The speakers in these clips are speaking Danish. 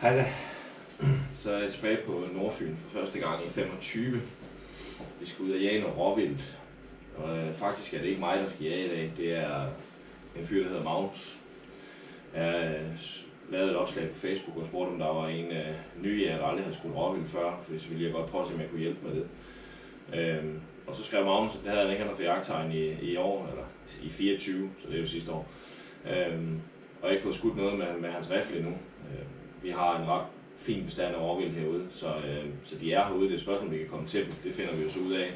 Altså, så er jeg tilbage på Nordfyn for første gang i 25. Vi skal ud og jage noget råvildt. Og faktisk er det ikke mig, der skal jage i dag. Det er en fyr, der hedder Magnus. Jeg lavede et opslag på Facebook og spurgte, om der var en ny, jeg aldrig havde skudt råvildt før. For så ville jeg godt prøve at se, om jeg kunne hjælpe med det. Og så skrev Magnus, at det havde han ikke for jagttegn i år, eller i 24, så det er jo sidste år. Og ikke fået skudt noget med hans rifle endnu. Vi har en ret fin bestand af råvildt herude, så de er herude. Det er et spørgsmål, om vi kan komme til dem. Det finder vi jo så ud af.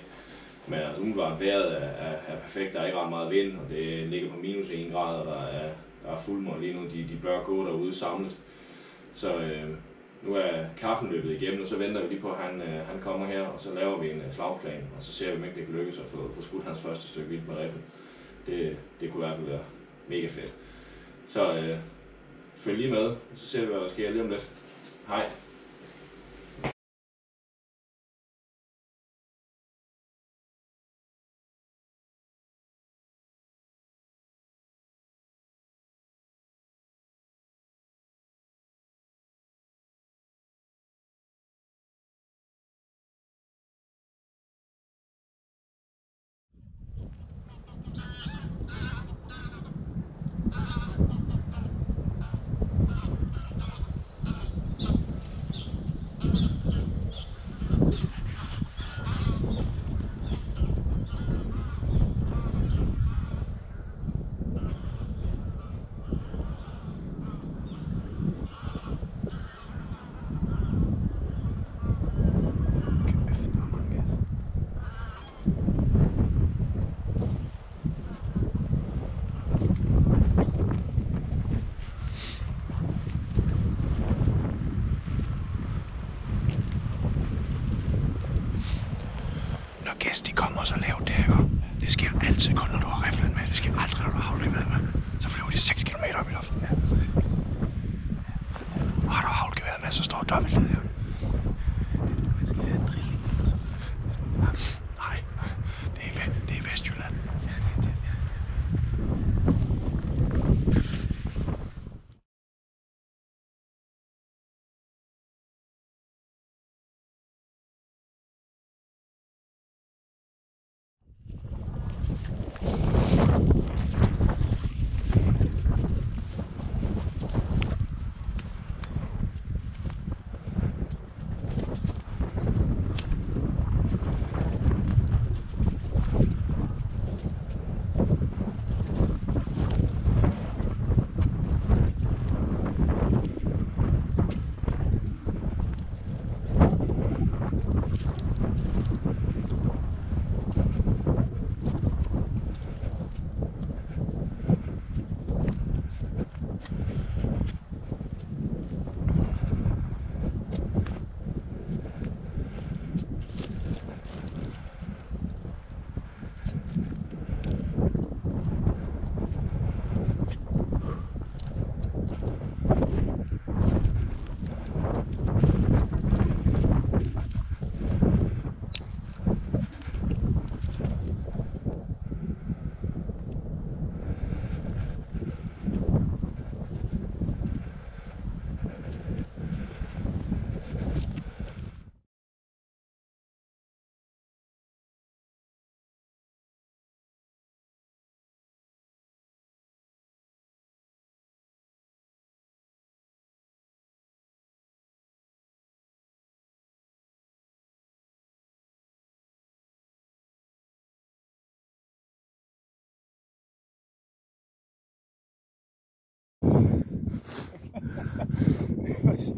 Men altså umiddelbart vejret er perfekt. Der er ikke ret meget vind, og det ligger på minus 1 grad, og der er fuldmåne lige nu. De bør gå derude samlet. Så nu er kaffen løbet igennem, og så venter vi lige på, at han kommer her, og så laver vi en slagplan, og så ser vi, om ikke det kan lykkes at få skudt hans første stykke vildt med rifle. Det kunne i hvert fald være mega fedt. Så følg lige med, og så ser vi, hvad der sker lige om lidt. Hej. Når gæst de kommer så lavt der, ikke? Det sker altid kun, når du har riflen med. Det sker aldrig, når du har havlgeværet med. Så flyver de 6 km op i luften. Ja. Og har du havlgeværet med, så står dobbeltledet her. Man skal have en drilling eller sådan. Nej, det er Vestjylland. Ja, det.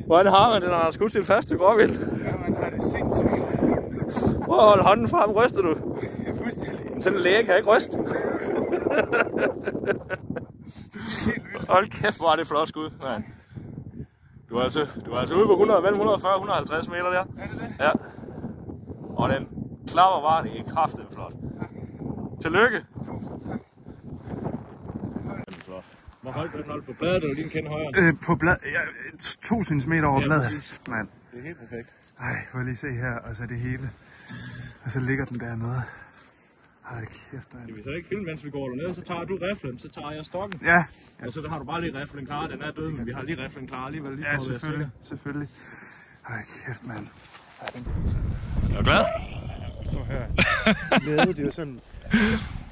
Hvordan har man det, når man har skudt sit første råvildt? Ja, man har det sindssygt. Prøv at holde hånden frem, ryster du? Ja, fuldstændig. Sådan en læge kan ikke ryste. Hold kæft, hvor er det flot skud, mand. Du er altså ude på 100, mellem 140 og 150 meter der. Er det det? Ja. Og den klapper bare, det er kraftigt flot. Tak. Tillykke. Tusind tak. Hvor højt er den holdt på bladet, eller din kende højere? På blad, ja, 2 cm over bladet. Mand. Det er helt perfekt. Ej, får jeg lige se her, og så det hele. Og så ligger den dernede. Hold kæft, mand. Skal vi så ikke filme, mens vi går derned? Så tager du riflen, så tager jeg stokken. Ja. Og så har du bare lige riflen klar. Den er død, men vi har lige riflen klar alligevel. Lige Ja, selvfølgelig. Selvfølgelig. Hold kæft, mand. Er du glad? Så her. Glæde, det er jo sådan...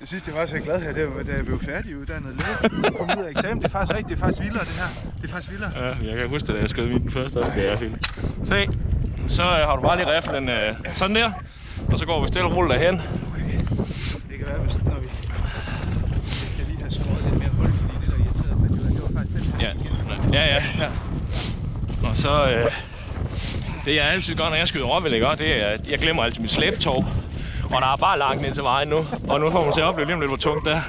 Det sidste, jeg var så glad her, det var, da jeg blev færdiguddannet læge. Jeg kom ud af eksamen. Det er faktisk rigtigt. Det er faktisk vildere, det her. Det er faktisk vildere. Ja, jeg kan huske det, da jeg skød den første også. Det er fint. Se, så har du bare lige riflen sådan der. Og så går vi stille og roligt derhen. Okay. Det kan være, hvis når vi skal lige have skåret lidt mere hul, fordi det der irriterede mig, det var faktisk den her. Ja. Og så... det jeg altid gør, når jeg skyder råvild, det er, at jeg glemmer altid mit slæbetog. Og der er bare langt ind til vejen nu. Og nu får man til at opleve lige om lidt, hvor tungt det er.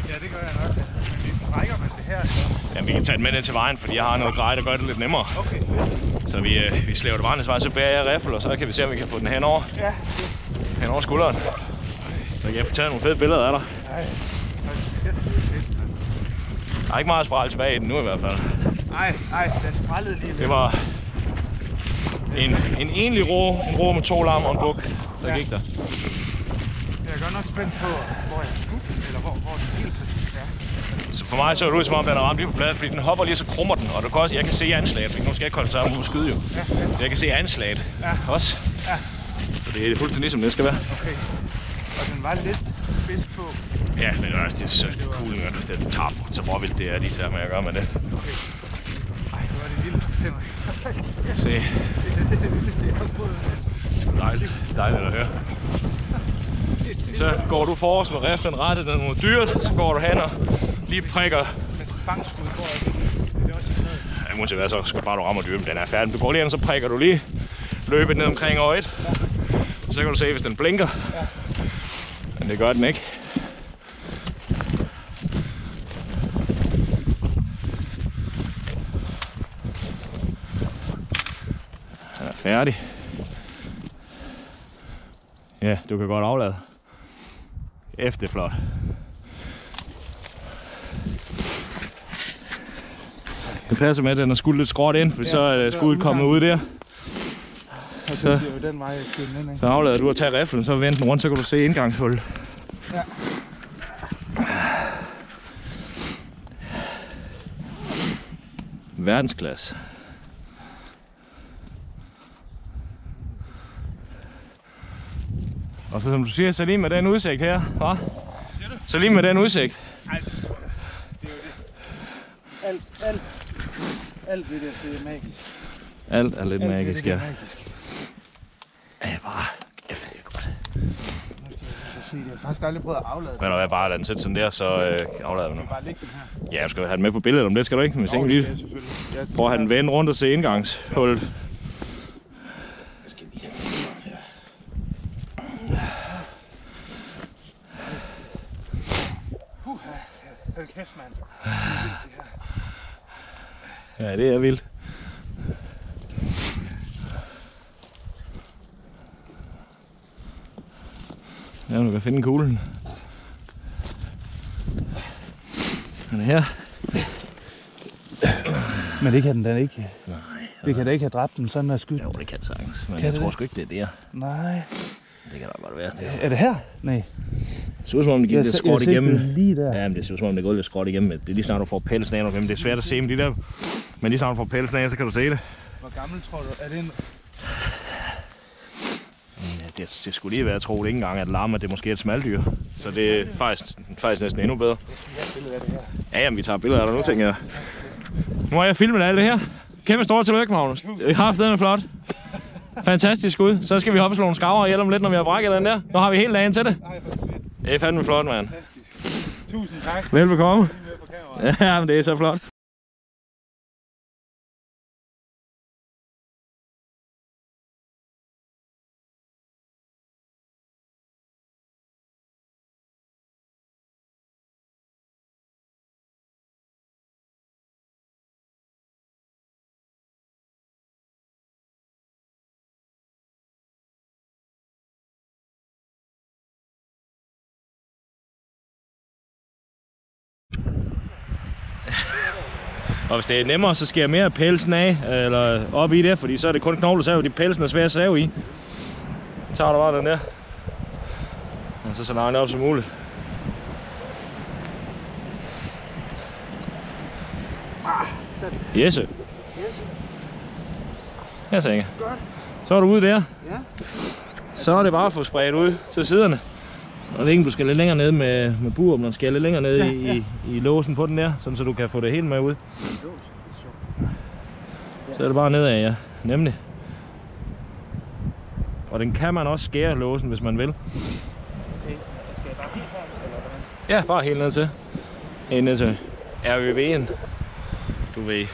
Ja, det gør jeg nok. Men vi rækker man det her, så... Ja, vi kan tage det med ned til vejen, fordi jeg har noget grej, der gør det lidt nemmere. Okay, fedt. Så vi slæver det bare ned til vejen, så bærer jeg riffel, og så kan vi se, om vi kan få den henover. Ja. Henover skulderen. Så kan jeg få taget nogle fede billeder af dig. Nej, det er fedt. Der er ikke meget spral tilbage i den nu i hvert fald. Nej, den sprællede lige lidt. Det var en enlig rå med 2 lam og en buk, der gik der. Jeg er godt nok spændt på, hvor jeg skulle, eller hvor det helt præcis er. Så for mig så er det ud som om, den er ramt lige på plads, fordi den hopper lige, så krummer den. Og jeg kan se anslaget, fordi nu skal jeg ikke holde sig om at skyde jo. Ja. Så jeg kan se anslaget også. Ja. Så det er fuldstændig ligesom det skal være. Okay. Og den var lidt spids på. Ja, men det er så cool, når det tager så råvildt det er lige til med at gøre med det. Okay. Ej, det var det vildt, Henrik. Se. Det er det vildeste, jeg har prøvet næsten. Det er sgu dejligt at høre. Så går du forrest med riflen rettet ned mod dyret, så går du hen og lige prikker. Fangskud går jeg. Det er også sådan noget. Ja, uanset hvad, så skal bare du ramme dyret, den er færdig. Du går lige hen, så prikker du lige løbet ned omkring øjet. Så kan du se, hvis den blinker. Men det gør den ikke. Den er færdig. Ja, du kan godt aflade. Efter flot. Det passer med, at den er skudt lidt skråt ind, for så er skuddet kommet ud der. Og så bliver jo den vej, jeg skyder den ind, ikke? Så aflader du at tage riflen, så vend den rundt, så kan du se indgangshul. Ja. Verdensklasse. Og så som du siger, så lige med den udsigt her, hva? Så lige med den udsigt. Ej, det er jo det. Alt ved det er magisk. Alt er lidt magisk, ja. Magisk. Ja, bare. Jeg ved godt. Jeg har faktisk aldrig prøvet at aflade den. Men når jeg bare lader den sætte sådan der, så aflader vi nu. Bare lægge den her. Ja, jeg skal have den med på billedet om det, skal du ikke? Hvis ikke lige for at have den vendt rundt og se indgangshullet. Jeg skal lige have den her. Hold kæft, mand. Ja, det er vildt. Ja, du kan finde kuglen. Den er her. Men det kan den da ikke. Nej. Det kan da ikke have dræbt den sådan at skyde. Jo, det kan sagtens. Men kan jeg tror det? sgu ikke, det er der. Nej. Det kan da godt være. Er det her? Nej. Det ser ud som om, det gik lidt skråt igennem. Lige der. Ja, men det ser ud som om, det går lidt skråt igennem. Det er lige snart, du får pelsen af. Det er svært at se med de der. Men lige snart, du får pelsen af, så kan du se det. Hvor gammel tror du? Er det en... Ja, det skulle lige være, jeg tror ikke engang, at lam, det er måske et smaldyr. Så det er faktisk næsten endnu bedre. Jeg skal have et billede af det her. Ja, jamen, vi tager billeder af dig nu, tænker jeg. Nu har jeg filmet alt det her. Kæmpe stort tillykke, Magnus. Det har haft den er flot. Fantastisk skud. Så skal vi hoppe og slå nogle skarver ihjel om lidt, når vi har brækket den der. Nu har vi hele dagen til det. Ej, hvor fedt. Det er fandme flot, mand. Fantastisk. Tusind tak. Velbekomme. Lige med på kameraet. Ja, men det er så flot. Og hvis det er nemmere, så skal jeg mere pelsen af, eller op i det, fordi så er det kun knoglesav, de pelsen er svære at save i. Så tager du bare den der. Og så langt op som muligt. Yes. Ja, så Inge. Så er du ude der. Ja. Så er det bare at få spredt ud til siderne. Og det er ikke, du skal lidt længere ned med buren, du skal lidt længere ned i låsen på den der, sådan så du kan få det helt med ud. Så er det bare nedad, ja. Nemlig. Og den kan man også skære låsen, hvis man vil. Okay. Skal jeg bare helt her, eller hvordan? Ja, bare helt ned til. Helt ned til RØV'en. Du ved.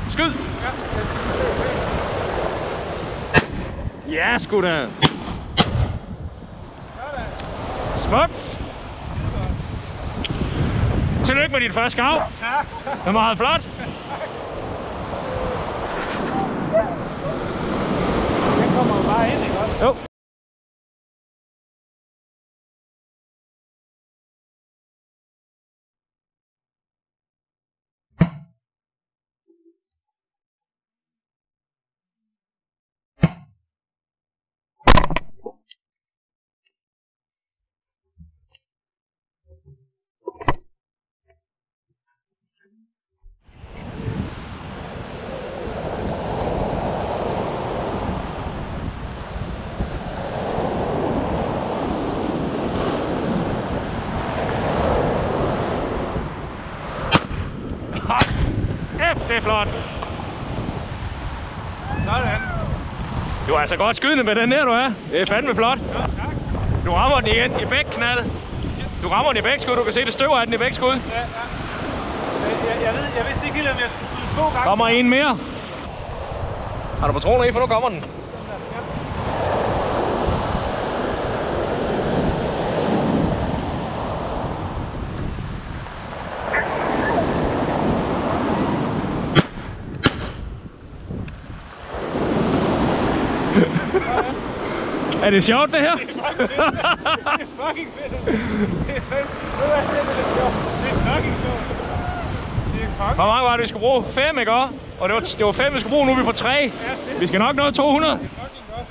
Skyd! Ja, sgu da! Smukt! Tillykke med dit første gav! Tak. Det var meget flot! Den kommer jo bare ind, ikke også? Jo. Det er flot. Sådan. Du er altså godt skydende med den her, du er. Det er fandme flot. Ja, tak. Du rammer den igen i begge knald. Du rammer den i begge skud. Du kan se, det støver af den i begge skud. Ja. Jeg vidste ikke helt, om jeg skulle skyde 2 gange. Kommer en mere. Har du patroner i, for nu kommer den. Er det sjovt, det her? Det er fucking fedt. Det er fedt. Det er sjovt. Det er fucking sjovt. Det er fucking. Hvor mange var det, vi skulle bruge? 5, ikke også? Og det var 5, vi skulle bruge, nu er vi på 3. Vi skal nok nå 200. Fucking godt.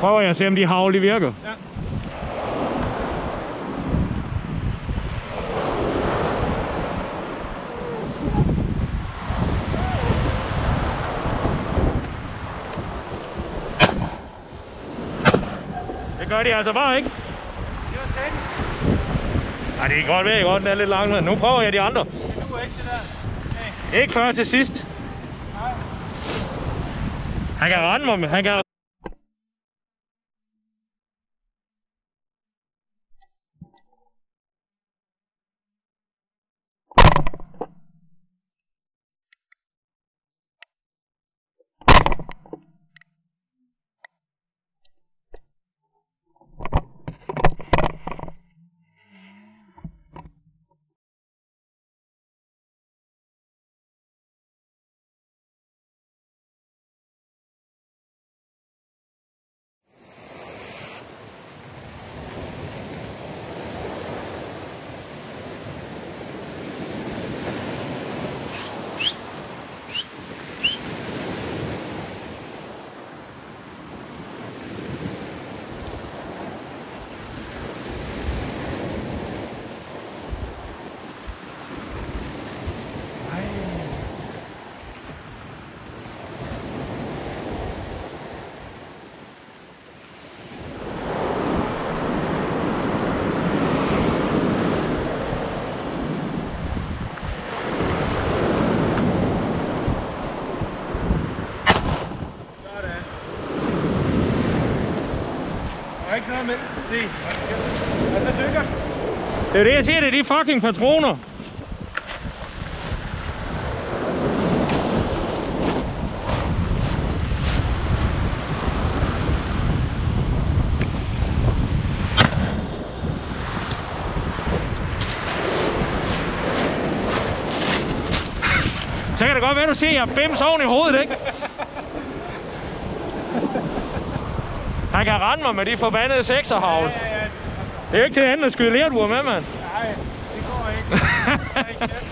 Prøver jeg at se, om de havl de virker. Ja. Det gør de altså bare ikke. Det var sandt. Nej, det er godt ved, godt. Den er lidt langt, men nu prøver jeg de andre. Det duer ikke, det der. Hey. Ikke før til sidst. Nej. Han kan rende mig, han kan... Ikke noget med. Se. Og så dykker. Det er jo det, jeg siger, det er de fucking patroner. Så kan det godt være, du siger, at jeg har bims oven i hovedet, ikke? Han kan rende mig med de forbandede sekserhavl. Ja. Det er jo ikke til andet at skyde lerduer med, mand. Nej, det går ikke.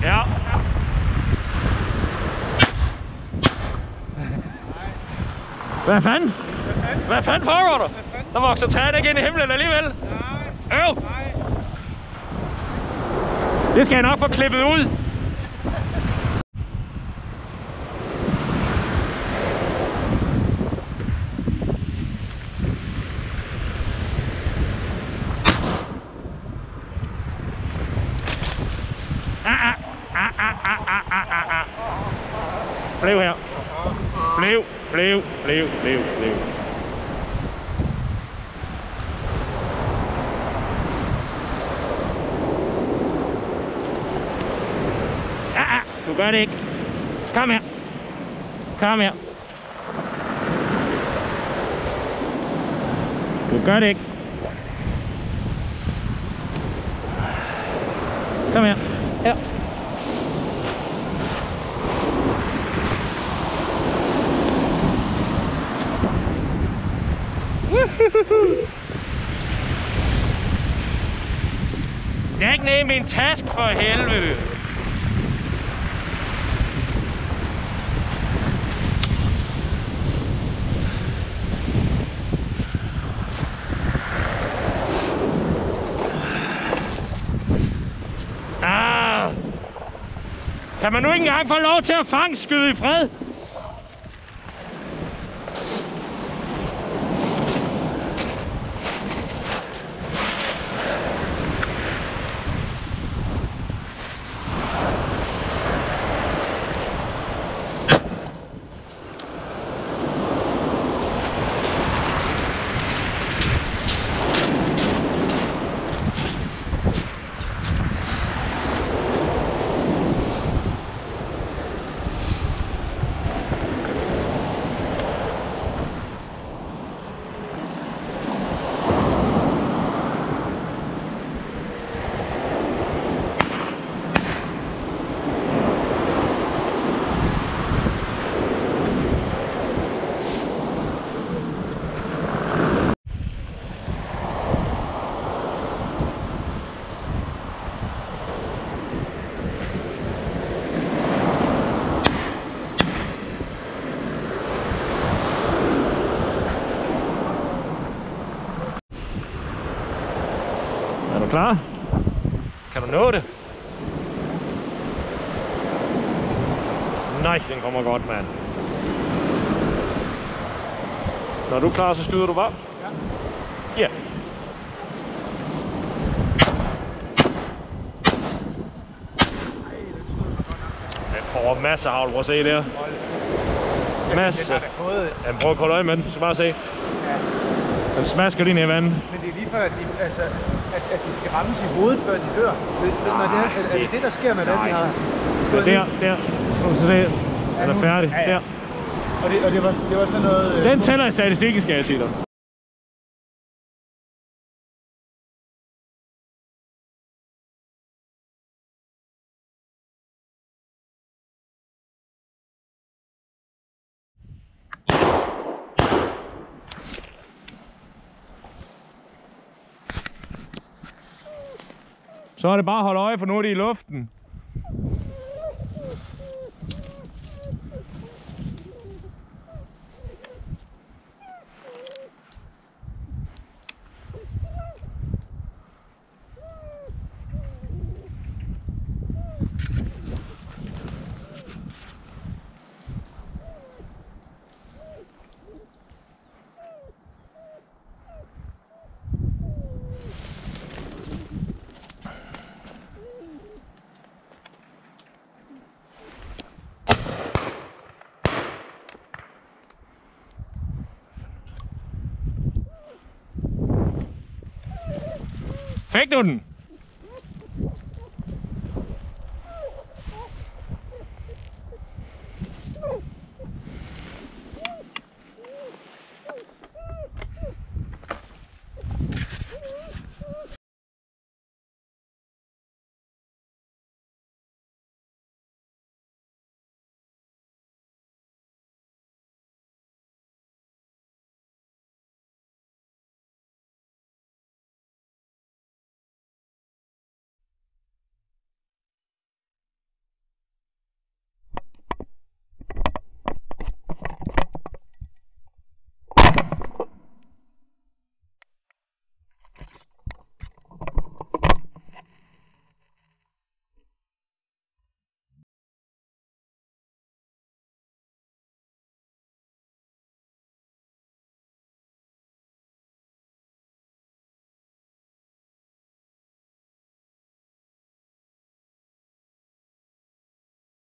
Ja. Hvad fanden? Hvad fanden foregår der? Der vokser træet ikke ind i himlen alligevel. Øv! Det skal jeg nok få klippet ud. Bliv her. Bliv. Du gør det ikke. Kom her. Du gør det ikke. Kom her. Ja. Det er ikke nede i min task for helvede. Kan man nu ikke engang få lov til at fangskyde i fred? Så. Kan du nå det? Nej, den kommer godt, mand. Når du er klar, så skyder du bare. Ja. Yeah. Den får masser af havl. Prøv at se der. Masse. Jamen, prøv at kolde øje med den. Du skal bare se. Den smasker lige ned i vandet. Men det er lige før, at de skal rammes i hovedet, før de dør. Er det det, der sker med den, de har? Der. Nu skal du se. Den er færdig. Ja. Der. Og det var sådan noget... Den tæller i statistikken, skal jeg sige dig. Så er det bare at holde øje, for nu er de i luften. Fik du den?